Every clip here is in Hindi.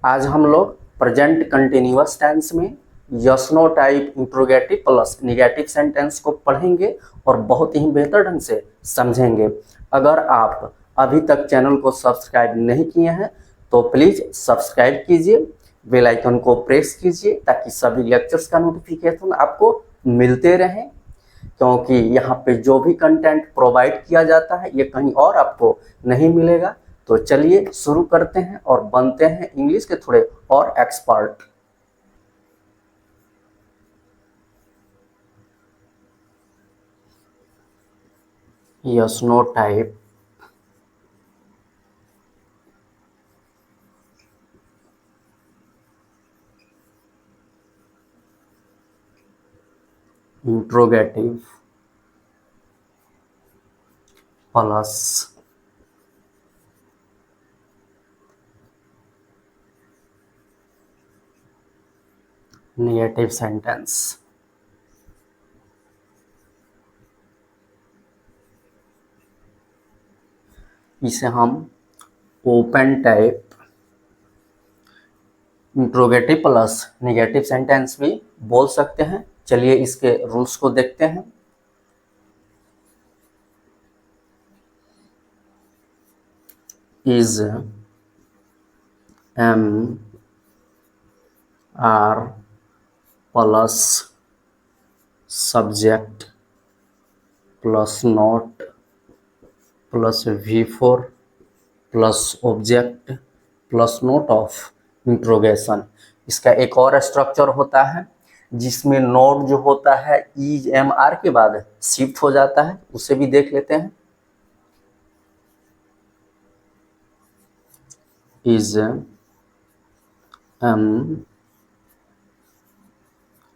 आज हम लोग प्रेजेंट कंटिन्यूअस टेंस में yes no type interrogative plus negative sentence को पढ़ेंगे और बहुत ही बेहतर ढंग से समझेंगे। अगर आप अभी तक चैनल को सब्सक्राइब नहीं किए हैं तो प्लीज़ सब्सक्राइब कीजिए, बेल आइकन को प्रेस कीजिए ताकि सभी लेक्चर्स का नोटिफिकेशन आपको मिलते रहें, क्योंकि यहाँ पे जो भी कंटेंट प्रोवाइड किया जाता है ये कहीं और आपको नहीं मिलेगा। तो चलिए शुरू करते हैं और बनते हैं इंग्लिश के थोड़े और expert. Yes no type interrogative plus negative sentence. इसे हम open type interrogative plus negative sentence भी बोल सकते हैं। चलिए इसके रूल्स को देखते हैं। Is am are plus subject plus not plus V4 plus object plus note of interrogation. इसका एक और स्ट्रक्चर होता है जिसमें नोट जो होता है इज एम आर के बाद शिफ्ट हो जाता है, उसे भी देख लेते हैं। Is am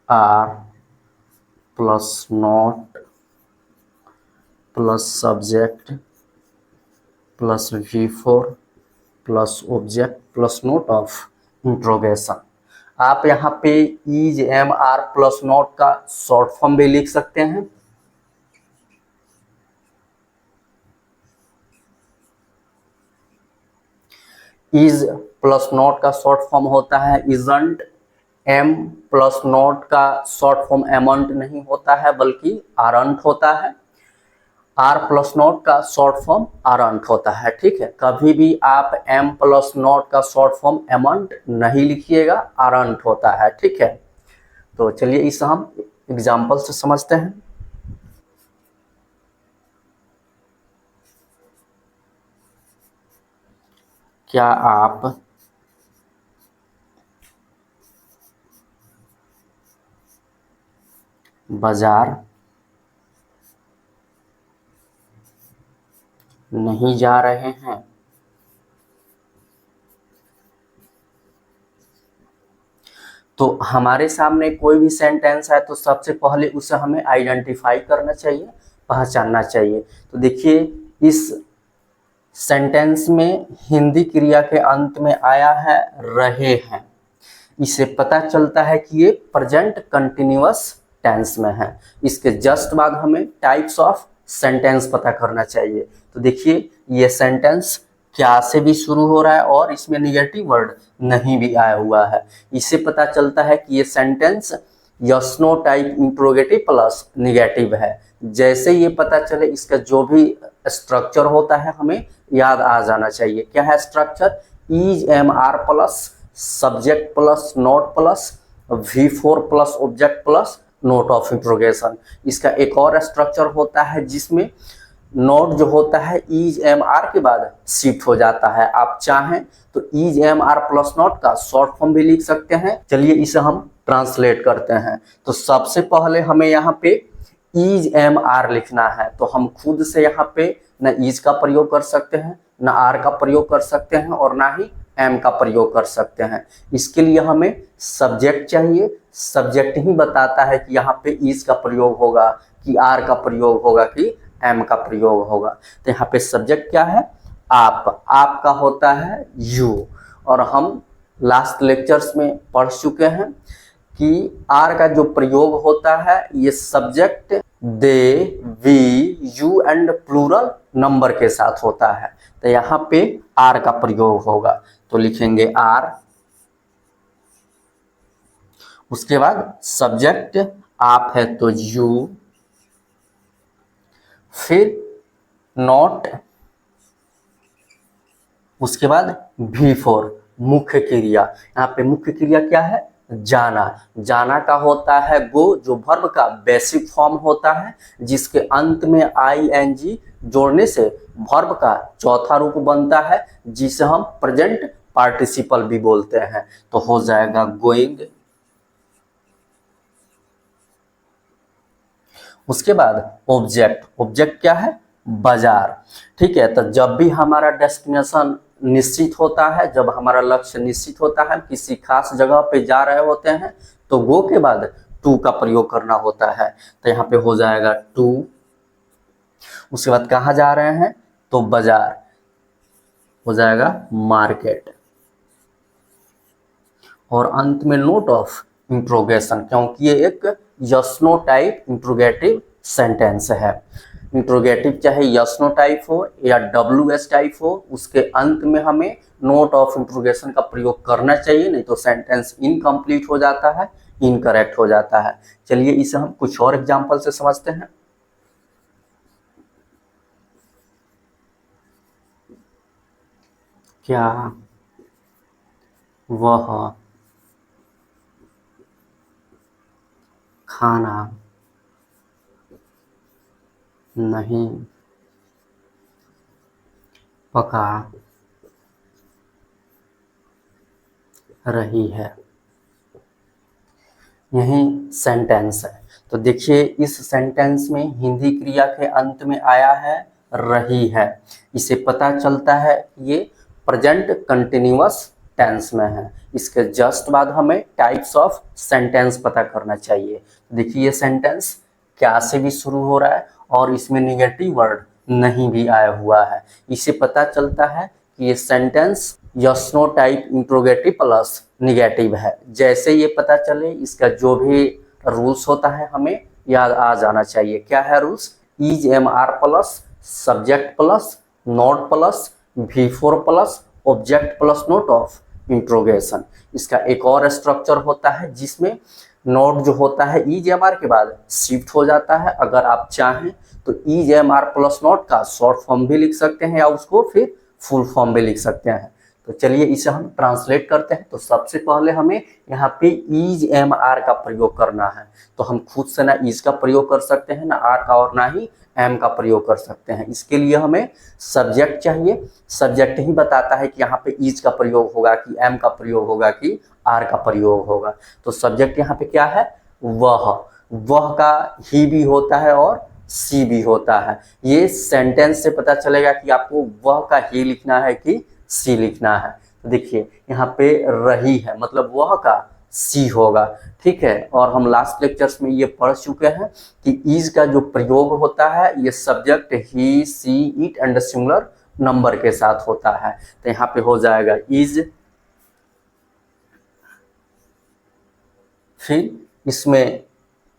are plus not plus subject plus V4 plus object plus note of interrogation. आप यहाँ पे is am are plus not का शॉर्ट फॉर्म भी लिख सकते हैं। इज प्लस नोट का शॉर्ट फॉर्म होता है इजंट। एम प्लस नोट का शॉर्ट फॉर्म एमंट नहीं होता है बल्कि आरंट होता है। आर प्लस नोट का शॉर्ट फॉर्म आरंट होता है। ठीक है, कभी भी आप एम प्लस नोट का शॉर्ट फॉर्म एमंट नहीं लिखिएगा, आरंट होता है। ठीक है, तो चलिए इसे हम एग्जाम्पल से समझते हैं। क्या आप बाजार नहीं जा रहे हैं? तो हमारे सामने कोई भी सेंटेंस है तो सबसे पहले उसे हमें आइडेंटिफाई करना चाहिए, पहचानना चाहिए। तो देखिए इस सेंटेंस में हिंदी क्रिया के अंत में आया है रहे हैं। इससे पता चलता है कि ये प्रेजेंट कंटिन्यूअस टेंस में है। इसके जस्ट बाद हमें टाइप्स ऑफ सेंटेंस पता करना चाहिए। तो देखिए ये सेंटेंस क्या से भी शुरू हो रहा है और इसमें निगेटिव वर्ड नहीं भी आया हुआ है। इससे पता चलता है कि ये sentence yes no type interrogative plus negative है। जैसे ये पता चले इसका जो भी स्ट्रक्चर होता है हमें याद आ जाना चाहिए। क्या है structure? Is am are plus subject plus not plus V4 plus object plus note of interrogation. इसका एक और स्ट्रक्चर होता है जिसमें नोट जो होता है इज एम आर के बाद शिफ्ट हो जाता है। आप चाहें तो is am are plus not का शॉर्ट फॉर्म भी लिख सकते हैं। चलिए इसे हम ट्रांसलेट करते हैं। तो सबसे पहले हमें यहाँ पे इज एम आर लिखना है, तो हम खुद से यहाँ पे न इज का प्रयोग कर सकते हैं, न आर का प्रयोग कर सकते हैं और ना ही एम का प्रयोग कर सकते हैं। इसके लिए हमें सब्जेक्ट चाहिए। सब्जेक्ट ही बताता है कि यहाँ पे इज का प्रयोग होगा कि आर का प्रयोग होगा कि एम का प्रयोग होगा। तो यहाँ पे सब्जेक्ट क्या है? आप। आपका होता है यू। और हम लास्ट लेक्चर्स में पढ़ चुके हैं कि आर का जो प्रयोग होता है ये subject they, we, you and plural number के साथ होता है। तो यहाँ पे आर का प्रयोग होगा। तो लिखेंगे आर उसके बाद सब्जेक्ट आप है तो यू, फिर नॉट, उसके बाद V4 मुख्य क्रिया। यहाँ पे मुख्य क्रिया क्या है? जाना। जाना का होता है गो, जो वर्ब का बेसिक फॉर्म होता है, जिसके अंत में ing जोड़ने से वर्ब का चौथा रूप बनता है, जिसे हम प्रेजेंट पार्टिसिपल भी बोलते हैं। तो हो जाएगा गोइंग। उसके बाद ऑब्जेक्ट। ऑब्जेक्ट क्या है? बाजार। ठीक है, तो जब भी हमारा डेस्टिनेशन निश्चित होता है, जब हमारा लक्ष्य निश्चित होता है, किसी खास जगह पे जा रहे होते हैं, तो गो के बाद टू का प्रयोग करना होता है। तो यहाँ पे हो जाएगा टू। उसके बाद कहाँ जा रहे हैं? तो बाजार, हो जाएगा मार्केट। और अंत में नोट ऑफ इंट्रोगेशन, क्योंकि ये एक yes no type interrogative sentence है। इंट्रोगेटिव चाहे यस नो टाइप हो या WS टाइप हो, उसके अंत में हमें नोट ऑफ इंट्रोगेशन का प्रयोग करना चाहिए, नहीं तो सेंटेंस इनकम्प्लीट हो जाता है, इनकरेक्ट हो जाता है। चलिए इसे हम कुछ और एग्जाम्पल से समझते हैं। क्या वह खाना नहीं पका रही है? यही सेंटेंस है। तो देखिए इस सेंटेंस में हिंदी क्रिया के अंत में आया है रही है। इसे पता चलता है ये प्रेजेंट कंटिन्यूअस टेंस में है। इसके जस्ट बाद हमें टाइप्स ऑफ सेंटेंस पता करना चाहिए। देखिए ये सेंटेंस क्या से भी शुरू हो रहा है और इसमें निगेटिव वर्ड नहीं भी आया हुआ है। इसे पता चलता है कि ये sentence yes no type interrogative plus negative है। जैसे ये पता चले, इसका जो भी रूल्स होता है हमें याद आ जाना चाहिए। क्या है rules? Is MR plus subject plus not plus V4 plus object plus note of interrogation. इसका एक और स्ट्रक्चर होता है जिसमें नोट जो होता है इज MR के बाद शिफ्ट हो जाता है। अगर आप चाहें तो इज MR प्लस नोट का शॉर्ट फॉर्म भी लिख सकते हैं या उसको फिर फुल फॉर्म भी लिख सकते हैं। तो चलिए इसे हम ट्रांसलेट करते हैं। तो सबसे पहले हमें यहाँ पे इज MR का प्रयोग करना है। तो हम खुद से ना इज का प्रयोग कर सकते हैं, ना आर का, और ना ही एम का प्रयोग कर सकते हैं। इसके लिए हमें सब्जेक्ट चाहिए। सब्जेक्ट ही बताता है कि यहाँ पे इज का प्रयोग होगा कि एम का प्रयोग होगा कि आर का प्रयोग होगा। तो सब्जेक्ट यहाँ पे क्या है? वह का ही भी होता है और सी भी होता है। ये सेंटेंस से पता चलेगा कि आपको वह का ही लिखना है कि सी लिखना है। तो देखिए यहाँ पे रही है मतलब वह का सी होगा। ठीक है, और हम लास्ट लेक्चर्स में ये पढ़ चुके हैं कि इज का जो प्रयोग होता है ये subject he, she, it and singular number के साथ होता है। तो यहाँ पे हो जाएगा इज, फिर इसमें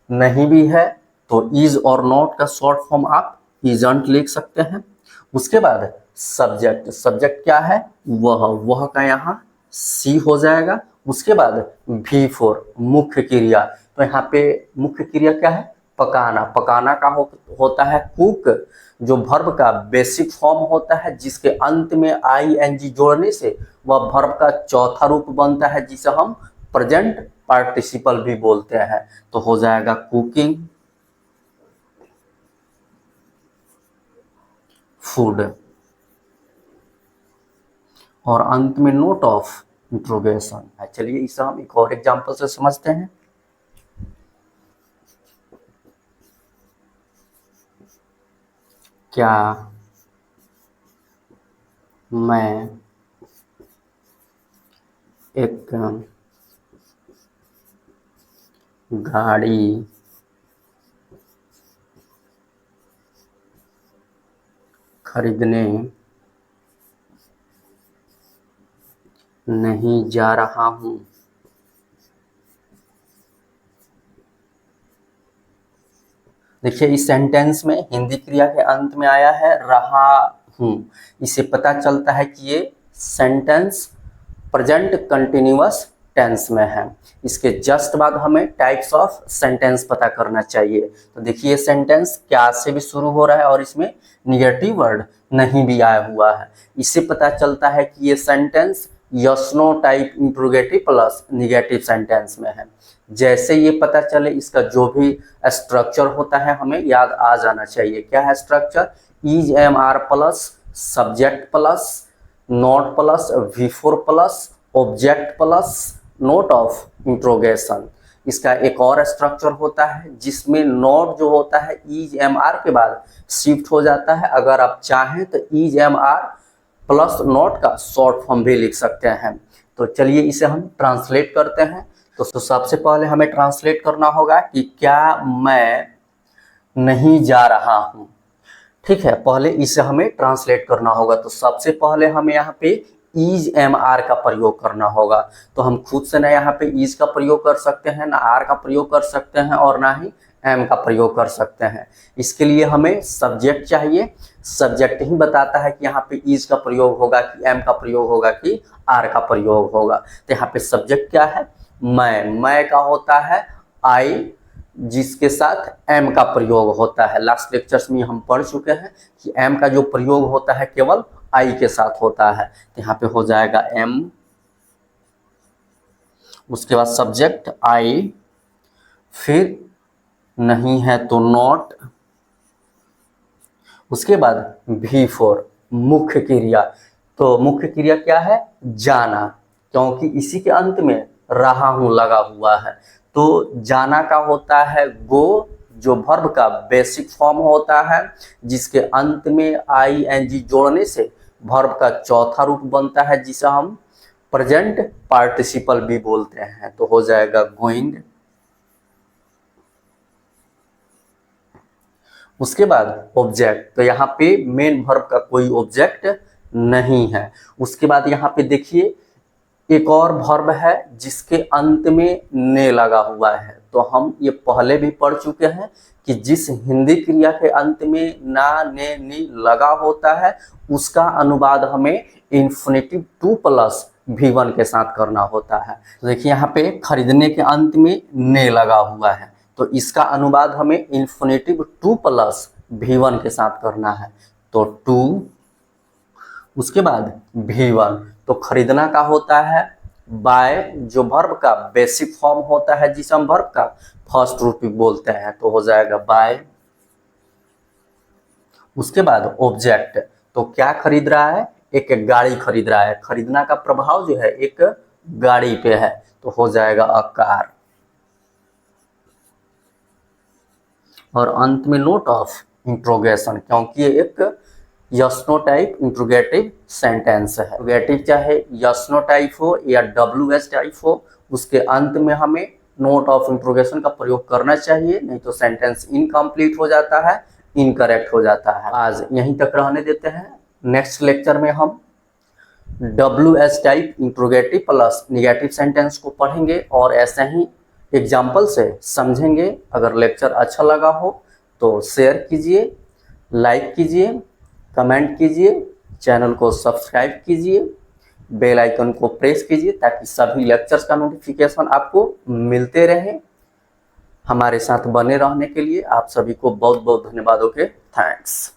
नहीं भी है तो इज और नॉट का शॉर्ट फॉर्म आप इजंट लिख सकते हैं। उसके बाद सब्जेक्ट। सब्जेक्ट क्या है? वह का यहाँ सी हो जाएगा। उसके बाद V4 मुख्य क्रिया। तो यहाँ पे मुख्य क्रिया क्या है? पकाना। पकाना का होता है कुक, जो वर्ब का बेसिक फॉर्म होता है, जिसके अंत में ing जोड़ने से वह वर्ब का चौथा रूप बनता है, जिसे हम प्रेजेंट पार्टिसिपल भी बोलते हैं। तो हो जाएगा कुकिंग फूड। और अंत में नोट ऑफ इंट्रोगेशन है। चलिए इसे हम एक और एग्जांपल से समझते हैं। क्या मैं एक गाड़ी खरीदने नहीं जा रहा हूँ? देखिए इस सेंटेंस में हिंदी क्रिया के अंत में आया है रहा हूँ। इसे पता चलता है कि ये सेंटेंस प्रेजेंट कंटिन्यूअस टेंस में है। इसके जस्ट बाद हमें टाइप्स ऑफ सेंटेंस पता करना चाहिए। तो देखिए सेंटेंस क्या से भी शुरू हो रहा है और इसमें निगेटिव वर्ड नहीं भी आया हुआ है। इससे पता चलता है कि ये sentence yes no type interrogative plus negative sentence में है। जैसे ये पता चले इसका जो भी स्ट्रक्चर होता है हमें याद आ जाना चाहिए। क्या है structure? Is am are plus subject plus not plus V4 plus object plus note of interrogation. इसका एक और स्ट्रक्चर होता है जिसमें नोट जो होता है इज एम आर के बाद शिफ्ट हो जाता है। अगर आप चाहें तो is am are plus not का शॉर्ट फॉर्म भी लिख सकते हैं। तो चलिए इसे हम ट्रांसलेट करते हैं। तो सबसे पहले हमें ट्रांसलेट करना होगा कि क्या मैं नहीं जा रहा हूँ। ठीक है, पहले इसे हमें ट्रांसलेट करना होगा। तो सबसे पहले हमें यहाँ पे इज एम आर का प्रयोग करना होगा। तो हम खुद से ना यहाँ पे इज का प्रयोग कर सकते हैं, ना आर का प्रयोग कर सकते हैं और ना ही एम का प्रयोग कर सकते हैं। इसके लिए हमें सब्जेक्ट चाहिए। सब्जेक्ट ही बताता है कि यहाँ पे इज का प्रयोग होगा कि एम का प्रयोग होगा कि आर का प्रयोग होगा। तो यहाँ पे सब्जेक्ट क्या है? मैं का होता है आई, जिसके साथ एम का प्रयोग होता है। लास्ट लेक्चर्स में हम पढ़ चुके हैं कि एम का जो प्रयोग होता है केवल आई के साथ होता है। तो यहाँ पे हो जाएगा एम, उसके बाद सब्जेक्ट आई, फिर नहीं है तो नॉट, उसके बाद V4 मुख्य क्रिया। तो मुख्य क्रिया क्या है? जाना, क्योंकि इसी के अंत में रहा हूं लगा हुआ है। तो जाना का होता है गो, जो वर्ब का बेसिक फॉर्म होता है, जिसके अंत में ING जोड़ने से वर्ब का चौथा रूप बनता है, जिसे हम प्रेजेंट पार्टिसिपल भी बोलते हैं। तो हो जाएगा गोइंग। उसके बाद ऑब्जेक्ट। तो यहाँ पे मेन वर्ब का कोई ऑब्जेक्ट नहीं है। उसके बाद यहाँ पे देखिए एक और वर्ब है जिसके अंत में ने लगा हुआ है। तो हम ये पहले भी पढ़ चुके हैं कि जिस हिंदी क्रिया के अंत में ना, ने, नी लगा होता है उसका अनुवाद हमें इन्फिनेटिव 2 प्लस V1 के साथ करना होता है। तो देखिए यहाँ पे खरीदने के अंत में ने लगा हुआ है, तो इसका अनुवाद हमें इन्फिनेटिव 2 प्लस V1 के साथ करना है। तो 2, उसके बाद V1। तो खरीदना का होता है बाय, जो वर्ब का बेसिक फॉर्म होता है जिसे हम वर्ब का फर्स्ट रूप भी बोलते हैं। तो हो जाएगा बाय। उसके बाद ऑब्जेक्ट। तो क्या खरीद रहा है? एक गाड़ी खरीद रहा है। खरीदना का प्रभाव जो है एक गाड़ी पे है, तो हो जाएगा अ कार। और अंत में नोट ऑफ इंट्रोगेशन, क्योंकि ये एक yes no type interrogative sentence है। इंट्रोगेटिव चाहे यस नो टाइप हो या WS टाइप हो, उसके अंत में हमें नोट ऑफ इंट्रोगेशन का प्रयोग करना चाहिए, नहीं तो सेंटेंस इनकम्प्लीट हो जाता है, इनकरेक्ट हो जाता है। आज यहीं तक रहने देते हैं। नेक्स्ट लेक्चर में हम WS type interrogative plus negative sentence को पढ़ेंगे और ऐसे ही एग्जाम्पल से समझेंगे। अगर लेक्चर अच्छा लगा हो तो शेयर कीजिए, लाइक कीजिए, कमेंट कीजिए, चैनल को सब्सक्राइब कीजिए, बेल आइकन को प्रेस कीजिए ताकि सभी लेक्चर्स का नोटिफिकेशन आपको मिलते रहे। हमारे साथ बने रहने के लिए आप सभी को बहुत बहुत धन्यवाद। Okay, thanks.